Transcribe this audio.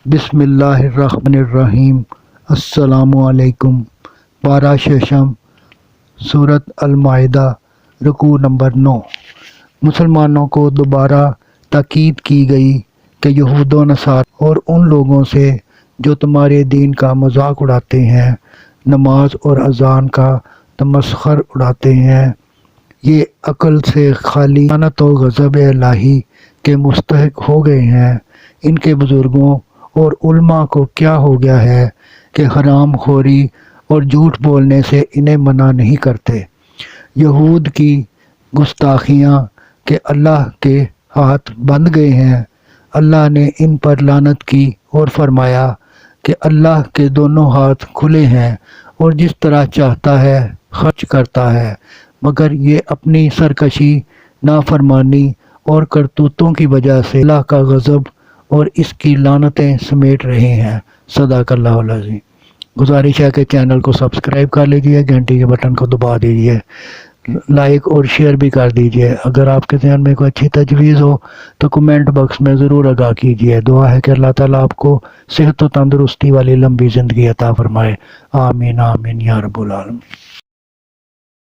بسم اللہ الرحمن الرحیم۔ السلام علیکم۔ پارہ ششم، سورۃ المائدہ، رکوع نمبر 9۔ مسلمانوں کو دوبارہ تاکید کی گئی کہ یہود و نصارہ اور ان لوگوں سے جو تمہارے دین کا مذاق اڑاتے ہیں، نماز اور اذان کا تمسخر اڑاتے ہیں، یہ عقل سے خالی لعنت و غضب الہی کے مستحق ہو گئے ہیں۔ ان کے بزرگوں اور علماء کو کیا ہو گیا ہے کہ حرام خوری اور جھوٹ بولنے سے انہیں منع نہیں کرتے۔ یہود کی گستاخیاں کہ اللہ کے ہاتھ بندھ گئے ہیں، اللہ نے ان پر لعنت کی اور فرمایا کہ اللہ کے دونوں ہاتھ کھلے ہیں اور جس طرح چاہتا ہے خرچ کرتا ہے، مگر یہ اپنی سرکشی، نافرمانی اور کرتوتوں کی وجہ سے اللہ کا غضب اور اس کی لعنتیں سمیٹ رہے ہیں۔ صدق اللہ العظیم۔ گزارش ہے کہ چینل کو سبسکرائب کر لیجئے، گھنٹی کے بٹن کو دبا دیجئے، لائک اور شیئر بھی کر دیجئے۔ اگر آپ کے ذہن میں کوئی اچھی تجویز ہو تو کمنٹ باکس میں ضرور آگاہ کیجئے۔ دعا ہے کہ اللہ تعالیٰ آپ کو صحت و تندرستی والی لمبی زندگی عطا فرمائے۔ آمین آمین یا رب العالمین۔